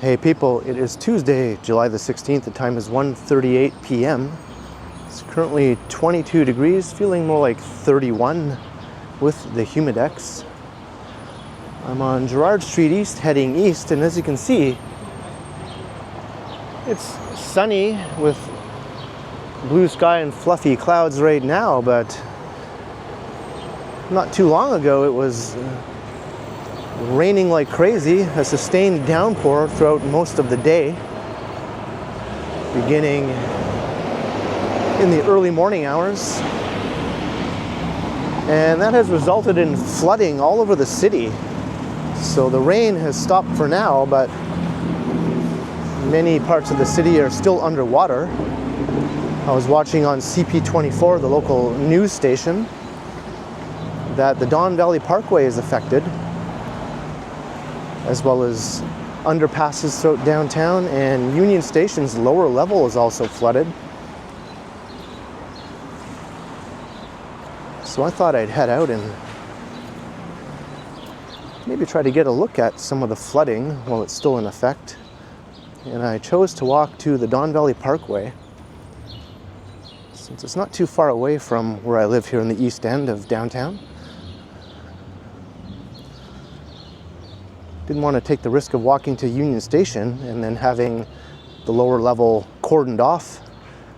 Hey people, it is Tuesday, July the 16th. The time is 1:38 p.m. It's currently 22 degrees, feeling more like 31 with the humidex. I'm on Gerrard Street East, heading east, and as you can see, it's sunny with blue sky and fluffy clouds right now, but not too long ago it was raining like crazy, a sustained downpour throughout most of the day, beginning in the early morning hours. And that has resulted in flooding all over the city. So the rain has stopped for now, but many parts of the city are still underwater. I was watching on CP24, the local news station, that the Don Valley Parkway is affected, as well as underpasses throughout downtown, and Union Station's lower level is also flooded. So I thought I'd head out and maybe try to get a look at some of the flooding while it's still in effect. And I chose to walk to the Don Valley Parkway, since it's not too far away from where I live here in the east end of downtown. Didn't want to take the risk of walking to Union Station and then having the lower level cordoned off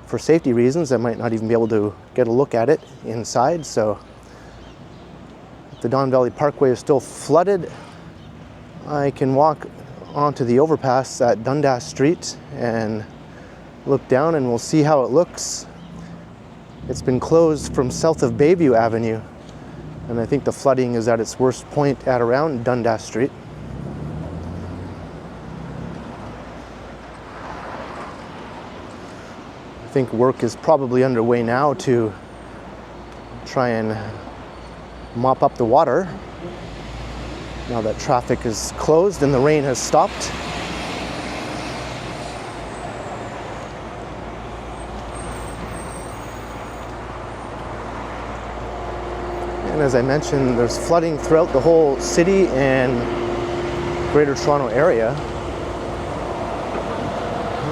for safety reasons. I might not even be able to get a look at it inside. So if the Don Valley Parkway is still flooded, I can walk onto the overpass at Dundas Street and look down, and we'll see how it looks. It's been closed from south of Bayview Avenue, and I think the flooding is at its worst point at around Dundas Street. I think work is probably underway now to try and mop up the water now that traffic is closed and the rain has stopped. And as I mentioned, there's flooding throughout the whole city and Greater Toronto area,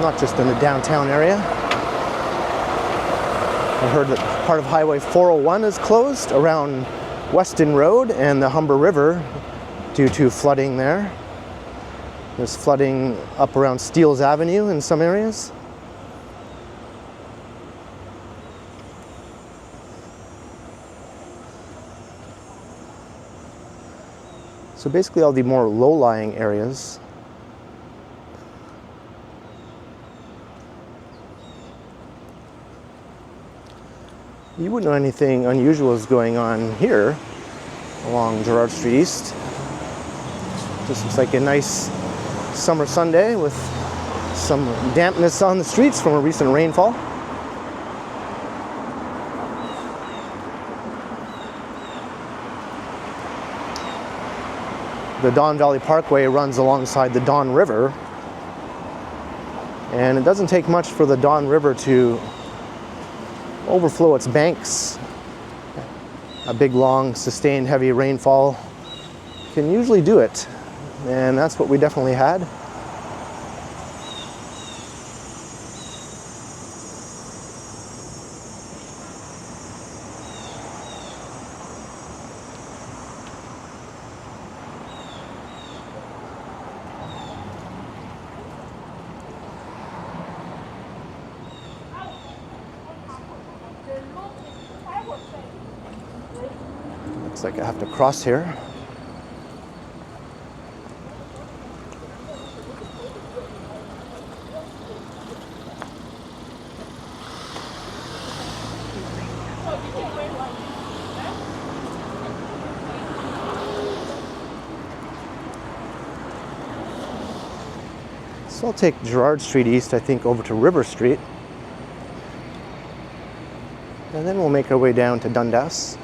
not just in the downtown area. I heard that part of Highway 401 is closed around Weston Road and the Humber River due to flooding there. There's flooding up around Steeles Avenue in some areas. So basically all the more low-lying areas. You wouldn't know anything unusual is going on here along Gerrard Street East. Just looks like a nice summer Sunday with some dampness on the streets from a recent rainfall. The Don Valley Parkway runs alongside the Don River, and it doesn't take much for the Don River to overflow its banks. A big, long, sustained, heavy rainfall can usually do it, and that's what we definitely had. Looks like I have to cross here. So I'll take Gerrard Street East, I think, over to River Street. And then we'll make our way down to Dundas.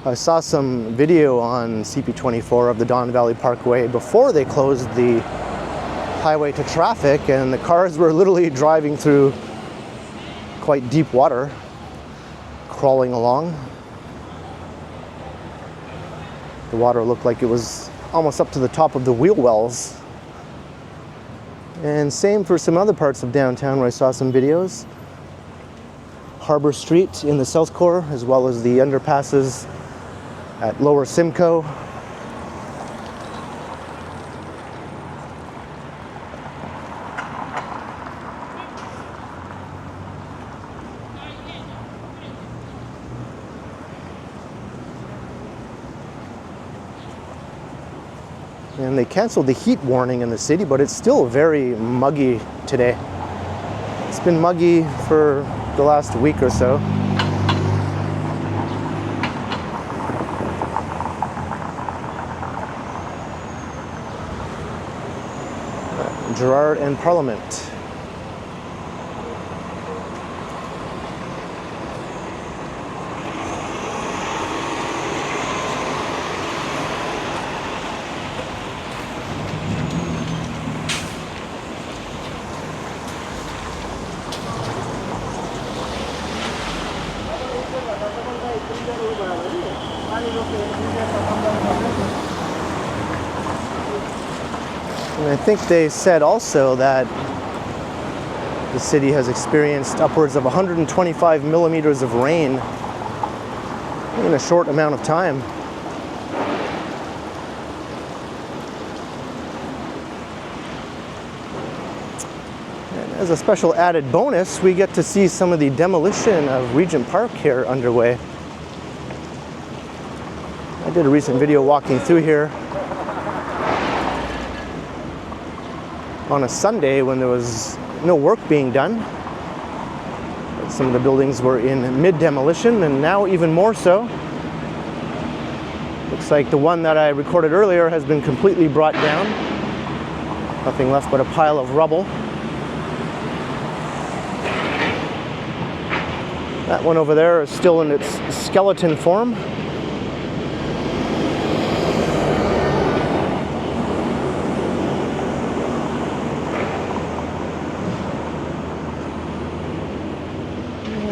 I saw some video on CP24 of the Don Valley Parkway before they closed the highway to traffic, and the cars were literally driving through quite deep water. crawling along. The water looked like it was almost up to the top of the wheel wells. And same for some other parts of downtown where I saw some videos. Harbor Street in the South Core, as well as the underpasses at Lower Simcoe. And they canceled the heat warning in the city, but it's still very muggy today. It's been muggy for the last week or so. Gerrard and Parliament. And I think they said also that the city has experienced upwards of 125 millimeters of rain in a short amount of time. And as a special added bonus, we get to see some of the demolition of Regent Park here underway. I did a recent video walking through here on a Sunday when there was no work being done. Some of the buildings were in mid-demolition, and now even more so. Looks like the one that I recorded earlier has been completely brought down. Nothing left but a pile of rubble. That one over there is still in its skeleton form.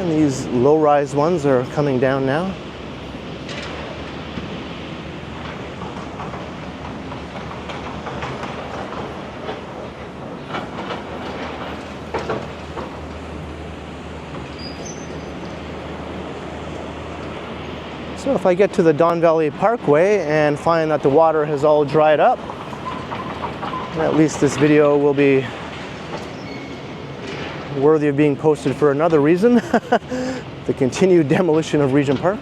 These low-rise ones are coming down now. So if I get to the Don Valley Parkway and find that the water has all dried up, at least this video will be worthy of being posted for another reason. The continued demolition of Regent Park.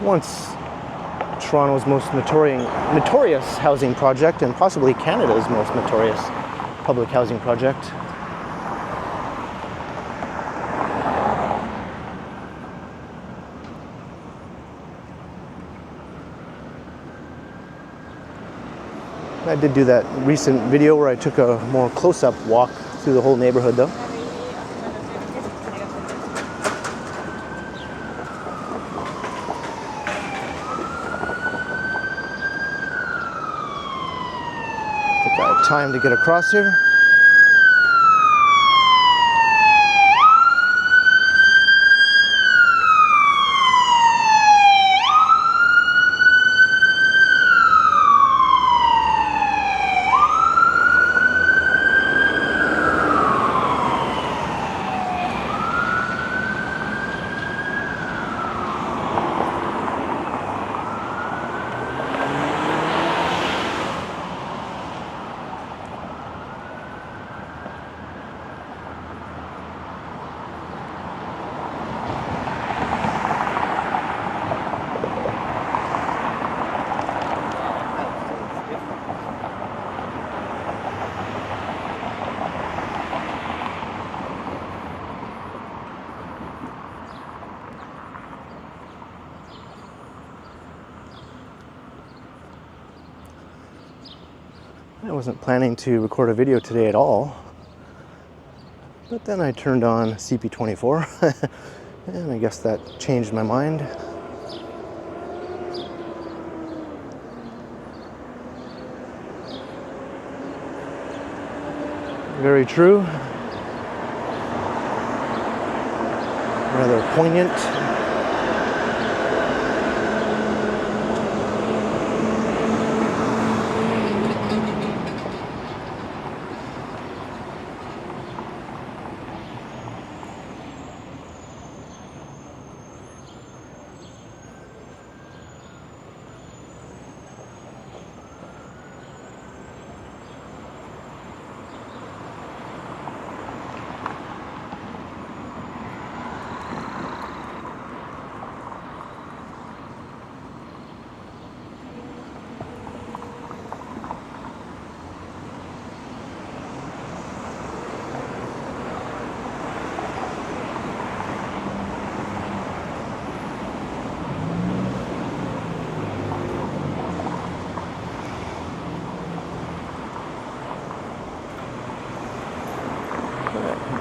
Once Toronto's most notorious housing project, and possibly Canada's most notorious public housing project. I did do that recent video where I took a more close-up walk through the whole neighborhood though. Time to get across here. I wasn't planning to record a video today at all, But then I turned on CP24 and I guess that changed my mind. Very true. Rather poignant.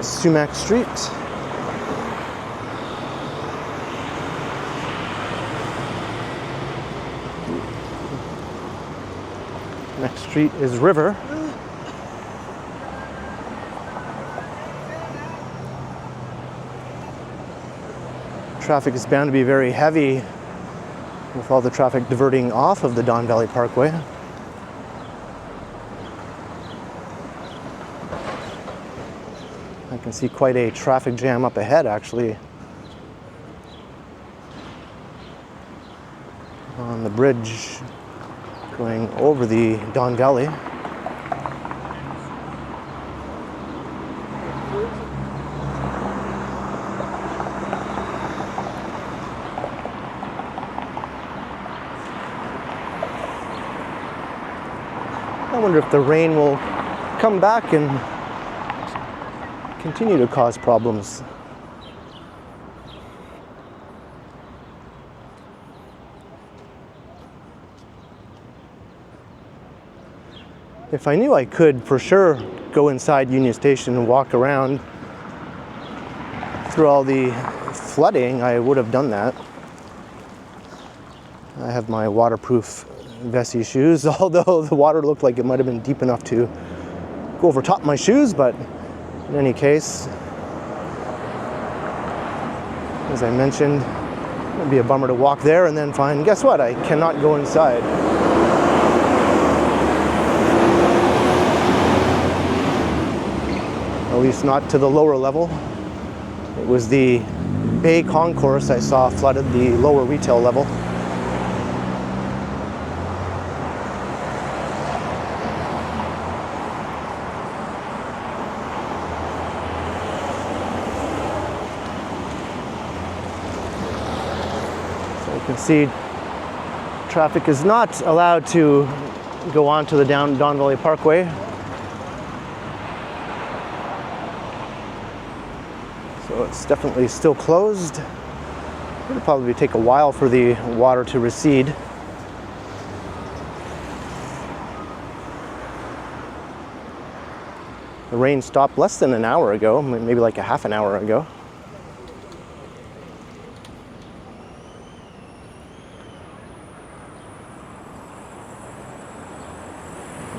Sumac Street. Next street is River. Traffic is bound to be very heavy with all the traffic diverting off of the Don Valley Parkway. I can see quite a traffic jam up ahead, actually, on the bridge going over the Don Valley. I wonder if the rain will come back and continue to cause problems. If I knew I could for sure go inside Union Station and walk around through all the flooding, I would have done that. I have my waterproof Vessi shoes, although the water looked like it might have been deep enough to go over top my shoes, but in any case, as I mentioned, it'd be a bummer to walk there and then find, guess what, I cannot go inside. At least not to the lower level. It was the Bay Concourse I saw flooded, the lower retail level. You can see traffic is not allowed to go onto the Don Valley Parkway. So it's definitely still closed. It'll probably take a while for the water to recede. The rain stopped less than an hour ago, maybe like a half an hour ago.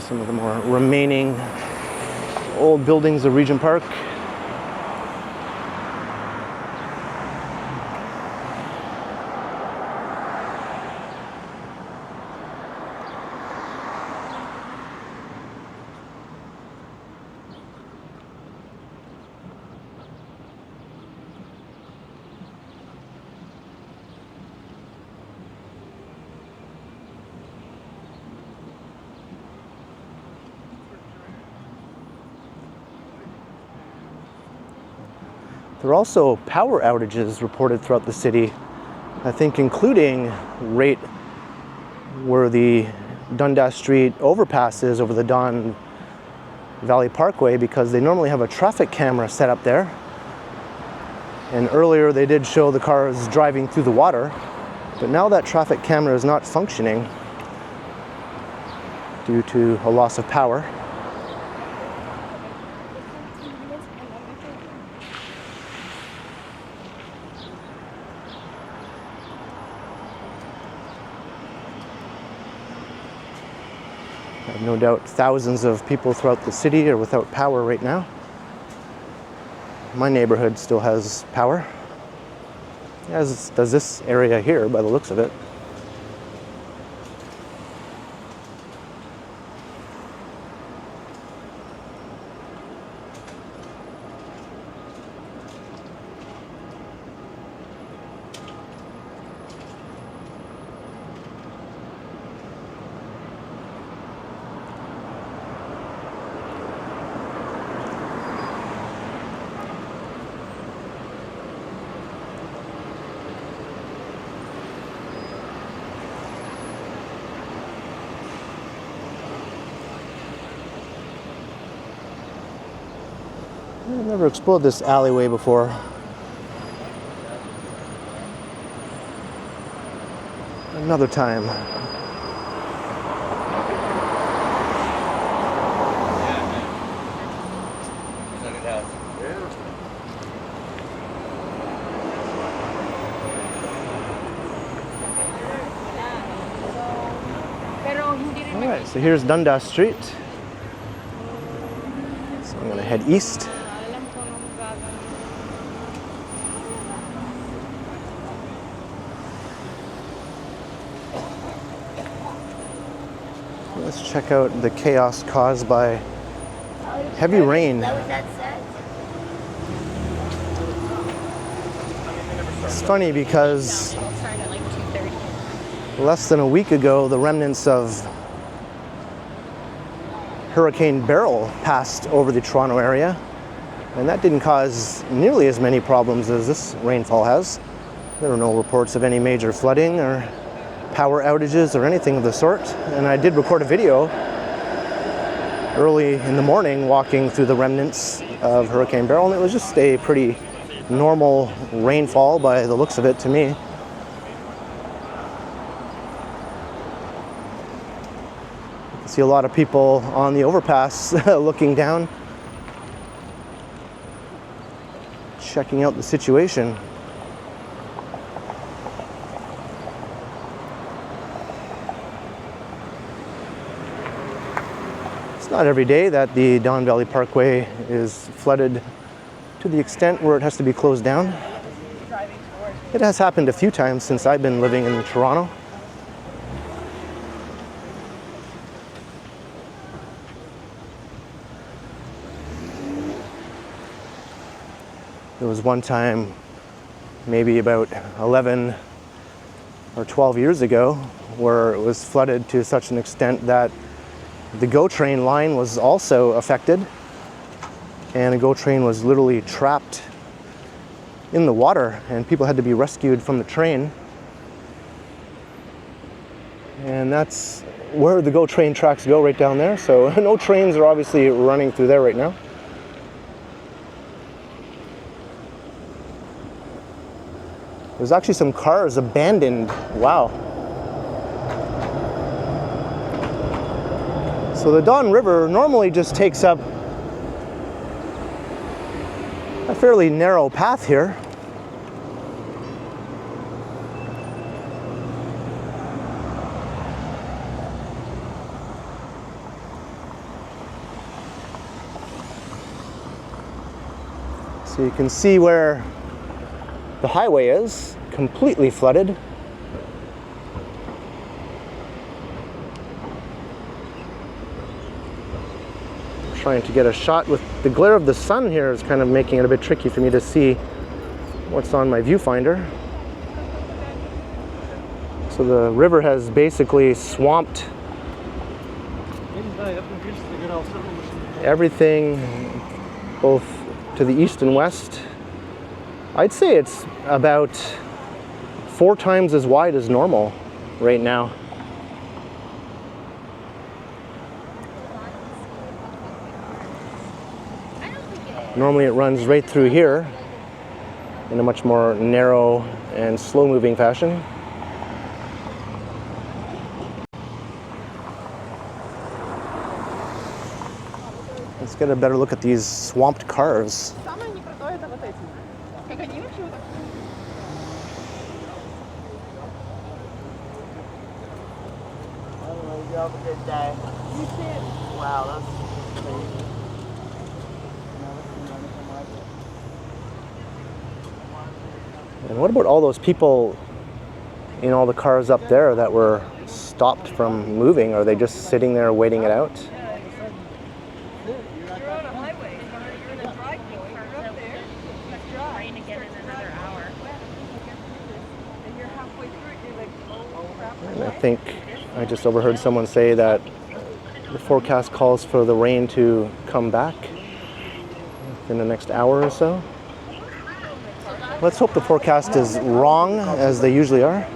Some of the more remaining old buildings of Regent Park. There are also power outages reported throughout the city, I think including right where the Dundas Street overpass is over the Don Valley Parkway, because they normally have a traffic camera set up there. And earlier they did show the cars driving through the water, but now that traffic camera is not functioning due to a loss of power. I have no doubt thousands of people throughout the city are without power right now. My neighborhood still has power, as does this area here by the looks of it. I've never explored this alleyway before. Another time. Alright, so here's Dundas Street. So I'm going to head east. Let's check out the chaos caused by heavy rain. It's funny because less than a week ago, the remnants of Hurricane Beryl passed over the Toronto area, and that didn't cause nearly as many problems as this rainfall has. There were no reports of any major flooding or power outages or anything of the sort, and I did record a video early in the morning walking through the remnants of Hurricane Beryl, and it was just a pretty normal rainfall by the looks of it to me. I see a lot of people on the overpass looking down, checking out the situation. It's not every day that the Don Valley Parkway is flooded to the extent where it has to be closed down. It has happened a few times since I've been living in Toronto. There was one time, maybe about 11 or 12 years ago, where it was flooded to such an extent that the GO train line was also affected, and a GO train was literally trapped in the water, and people had to be rescued from the train. And that's where the GO train tracks go, right down there. So no trains are obviously running through there right now. There's actually some cars abandoned. Wow. So the Don River normally just takes up a fairly narrow path here. So you can see where the highway is completely flooded. Trying to get a shot with the glare of the sun here is kind of making it a bit tricky for me to see what's on my viewfinder. So the river has basically swamped everything, both to the east and west. I'd say it's about 4 times as wide as normal right now. Normally it runs right through here in a much more narrow and slow-moving fashion. Let's get a better look at these swamped cars. You have a good day. You too. Wow, that's crazy. And what about all those people in all the cars up there that were stopped from moving? Are they just sitting there waiting it out? You're on a highway. You're in a driveway. You're up there. Trying to get in another hour. And you're halfway through it. You're like, oh crap. And I think I just overheard someone say that the forecast calls for the rain to come back in the next hour or so. Let's hope the forecast is wrong, as they usually are.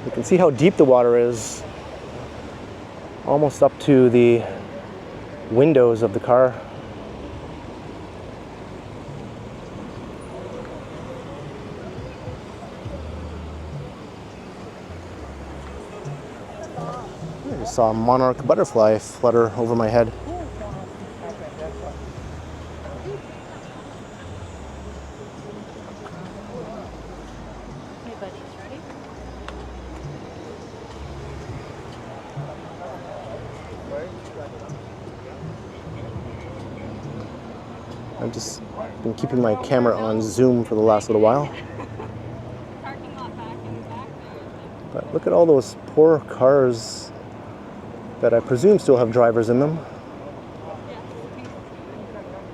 You can see how deep the water is, almost up to the windows of the car. I just saw a monarch butterfly flutter over my head. I've just been keeping my camera on zoom for the last little while. But look at all those poor cars that I presume still have drivers in them.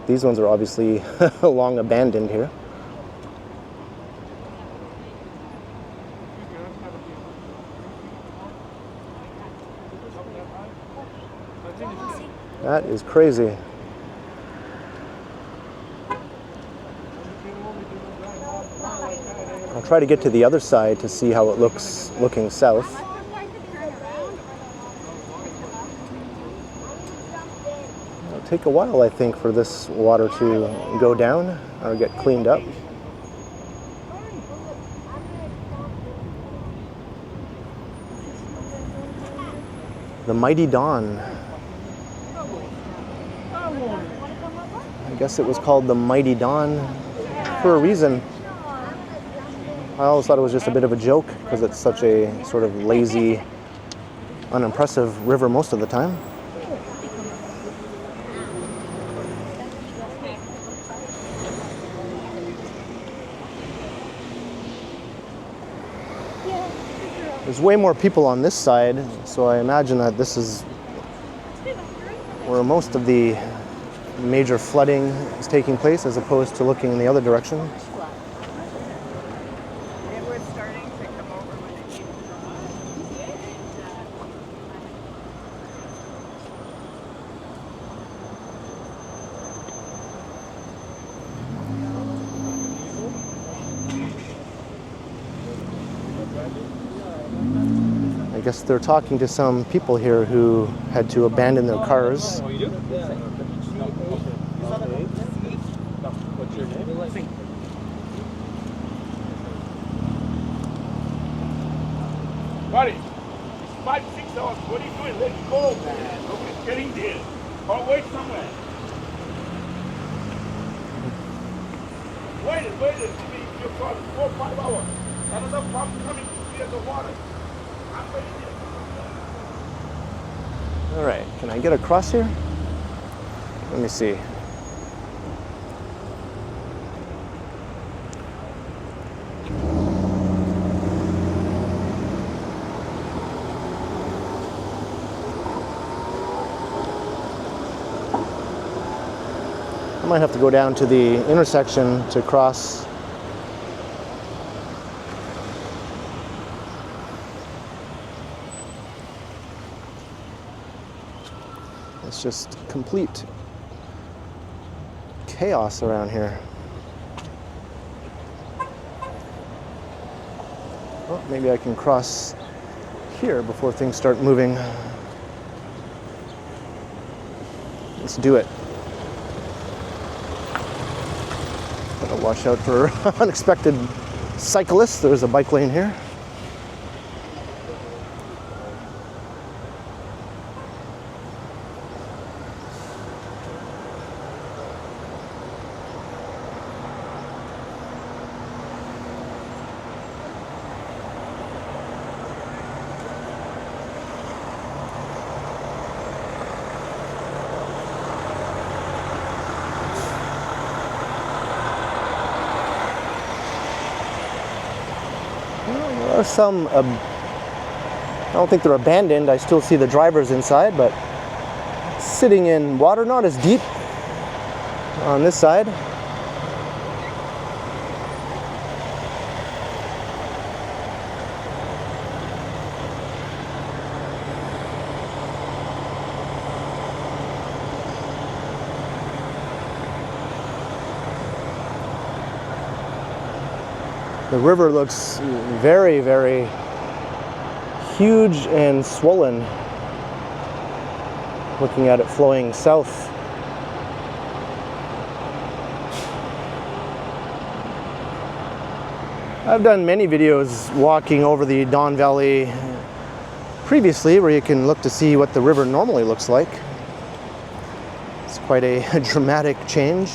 These ones are obviously long abandoned here. That is crazy. I'll try to get to the other side to see how it looks looking south. It'll take a while, I think, for this water to go down or get cleaned up. The mighty Dawn. I guess it was called the Mighty Dawn for a reason. I always thought it was just a bit of a joke because it's such a sort of lazy, unimpressive river most of the time. There's way more people on this side, so I imagine that this is where most of the major flooding is taking place, as opposed to looking in the other direction. I guess they're talking to some people here who had to abandon their cars. Oh, you do? Yeah. What's your name? Buddy, it's 5-6 hours. What are you doing? Let's go, man. Nobody's getting there. Or wait somewhere. Wait. You're for 4 or 5 hours. Another pump coming to clear the water. I'm waiting here. All right, can I get across here? Let me see. I might have to go down to the intersection to cross. It's just complete chaos around here. Well, maybe I can cross here before things start moving. Let's do it. Gotta watch out for unexpected cyclists. There's a bike lane here. There are some, I don't think they're abandoned. I still see the drivers inside, but sitting in water, not as deep on this side. The river looks very, very huge and swollen, looking at it flowing south. I've done many videos walking over the Don Valley previously where you can look to see what the river normally looks like. It's quite a dramatic change.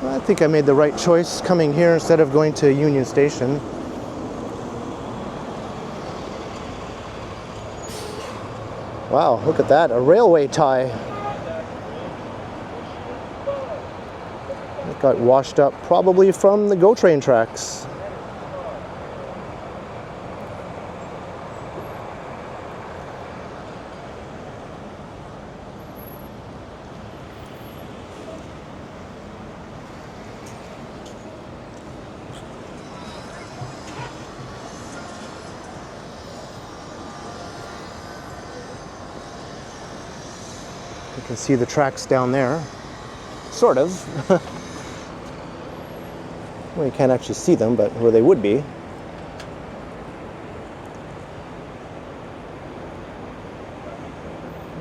I think I made the right choice coming here instead of going to Union Station. Wow, look at that, a railway tie. It got washed up probably from the GO train tracks. You can see the tracks down there, sort of. Well, you can't actually see them, but where they would be.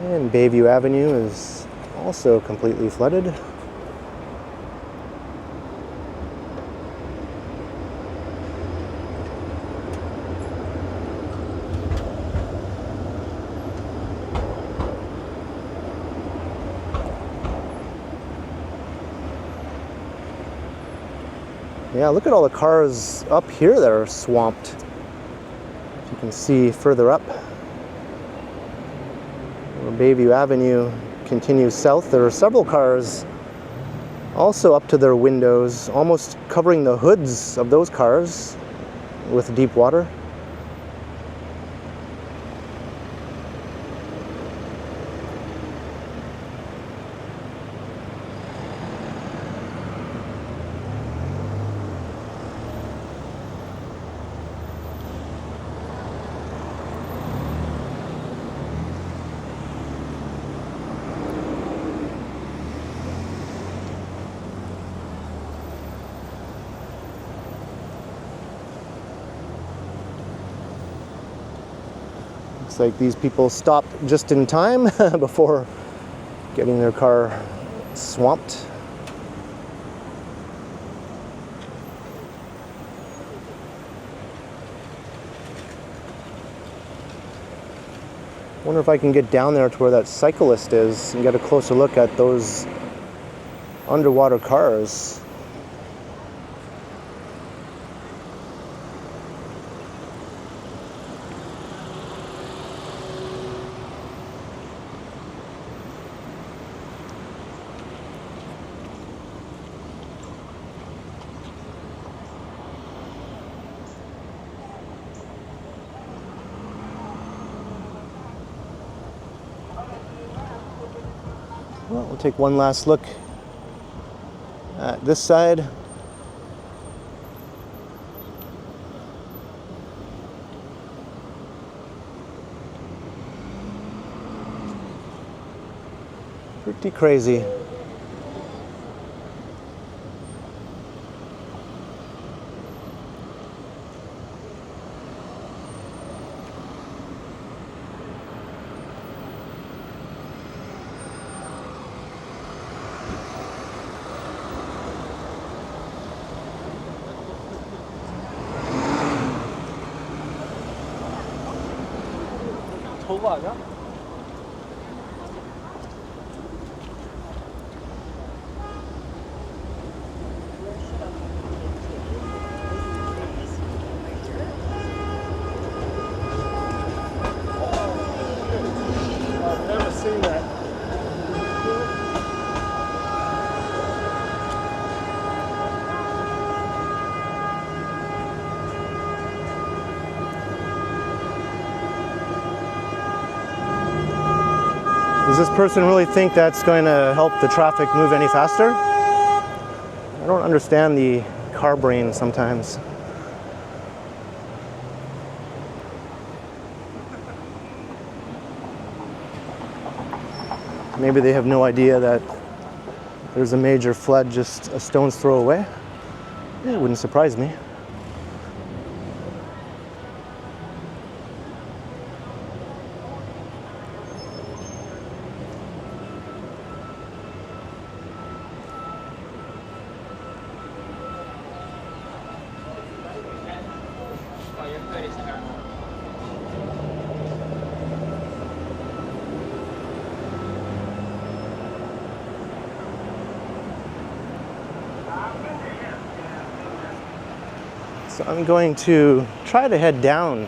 And Bayview Avenue is also completely flooded. Yeah, look at all the cars up here that are swamped. If you can see further up. Where Bayview Avenue continues south, there are several cars also up to their windows, almost covering the hoods of those cars with deep water. Looks like these people stopped just in time before getting their car swamped. Wonder if I can get down there to where that cyclist is and get a closer look at those underwater cars. Well, we'll take one last look at this side. Pretty crazy. 저 거 아니야? say that. Does this person really think that's going to help the traffic move any faster? I don't understand the car brain sometimes. Maybe they have no idea that there's a major flood just a stone's throw away. It wouldn't surprise me. So I'm going to try to head down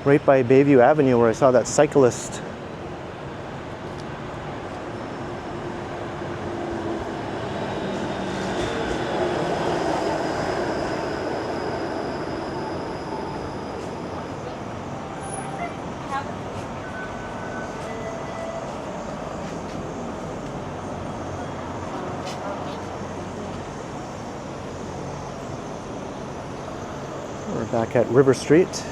right by Bayview Avenue where I saw that cyclist. We're back at River Street.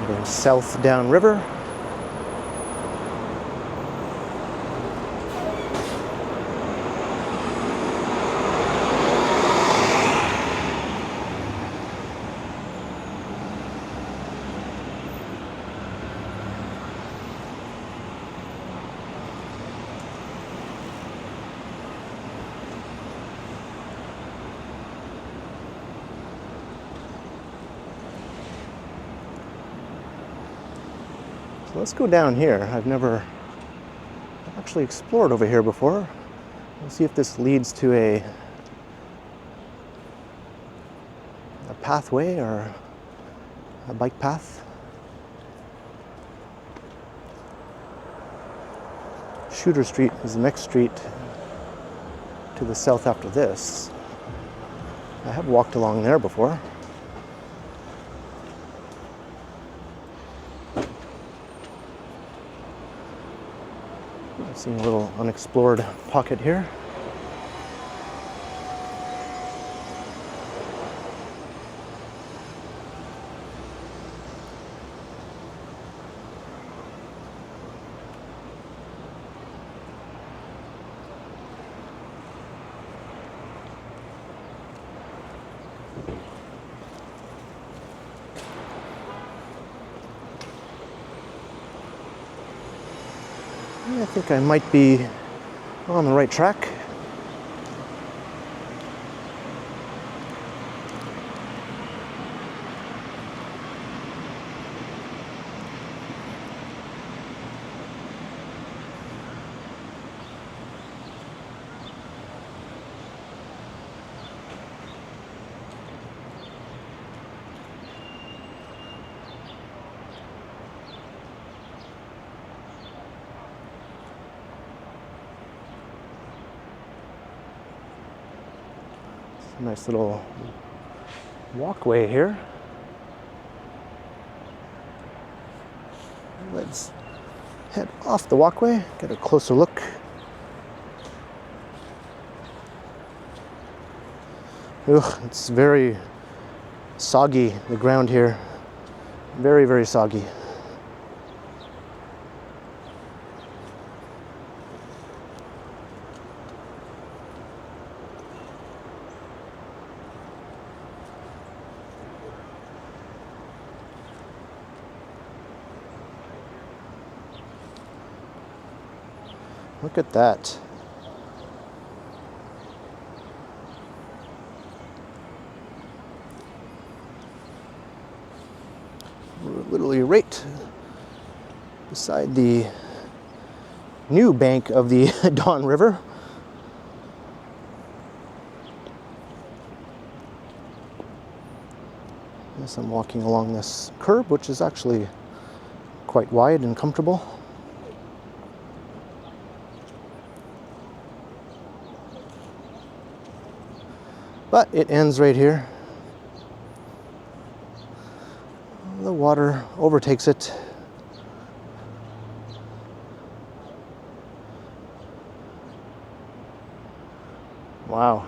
Going south downriver. So let's go down here. I've never actually explored over here before. We'll see if this leads to a pathway or a bike path. Shooter Street is the next street to the south after this. I have walked along there before. Seeing a little unexplored pocket here. I think I might be on the right track. Nice little walkway here. Let's head off the walkway, get a closer look. Ugh, it's very soggy, the ground here. Very, very soggy. Look at that. We're literally right beside the new bank of the Don River. Yes, I'm walking along this curb, which is actually quite wide and comfortable. But it ends right here. The water overtakes it. Wow.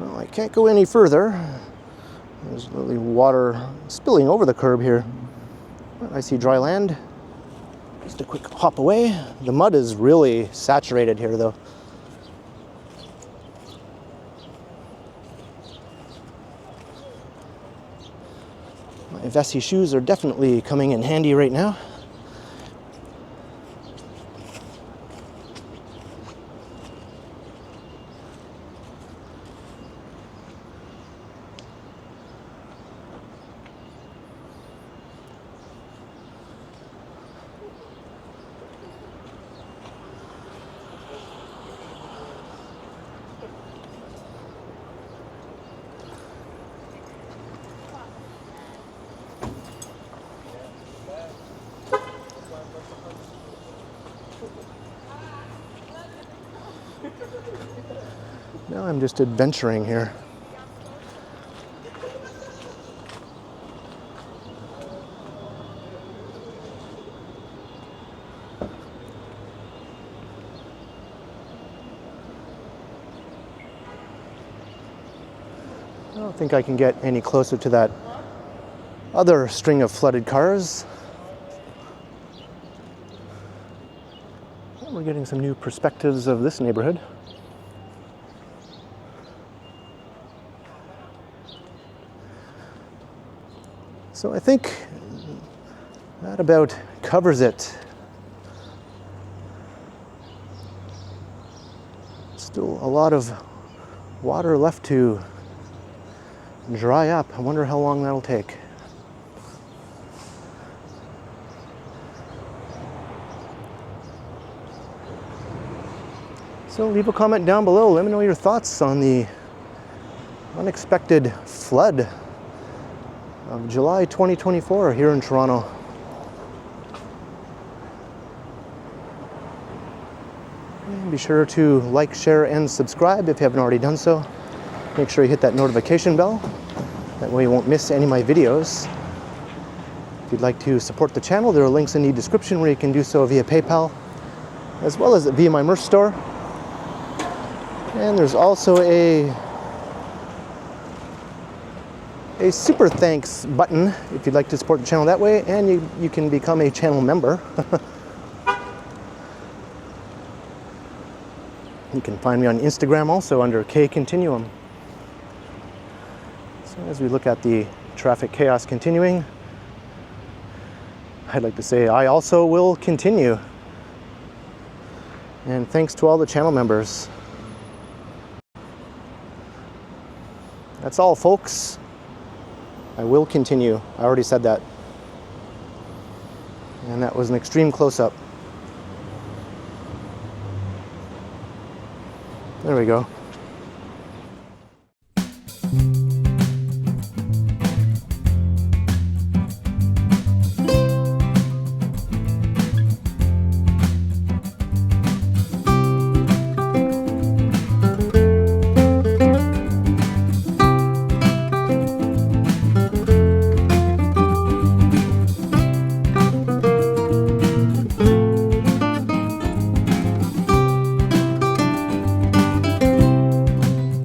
Well, I can't go any further. There's literally water spilling over the curb here. I see dry land. Just a quick hop away. The mud is really saturated here though. My Vessi shoes are definitely coming in handy right now. Now I'm just adventuring here. I don't think I can get any closer to that other string of flooded cars. We're getting some new perspectives of this neighborhood. So I think that about covers it. Still a lot of water left to dry up. I wonder how long that'll take. So leave a comment down below. Let me know your thoughts on the unexpected flood of July 2024 here in Toronto. And be sure to like, share, and subscribe if you haven't already done so. Make sure you hit that notification bell. That way you won't miss any of my videos. If you'd like to support the channel, there are links in the description where you can do so via PayPal, as well as via my merch store. And there's also a super thanks button if you'd like to support the channel that way, and you can become a channel member. You can find me on Instagram also under K Continuum. So as we look at the traffic chaos continuing, I'd like to say I also will continue. And thanks to all the channel members. That's all, folks. I will continue. I already said that. And that was an extreme close-up. There we go.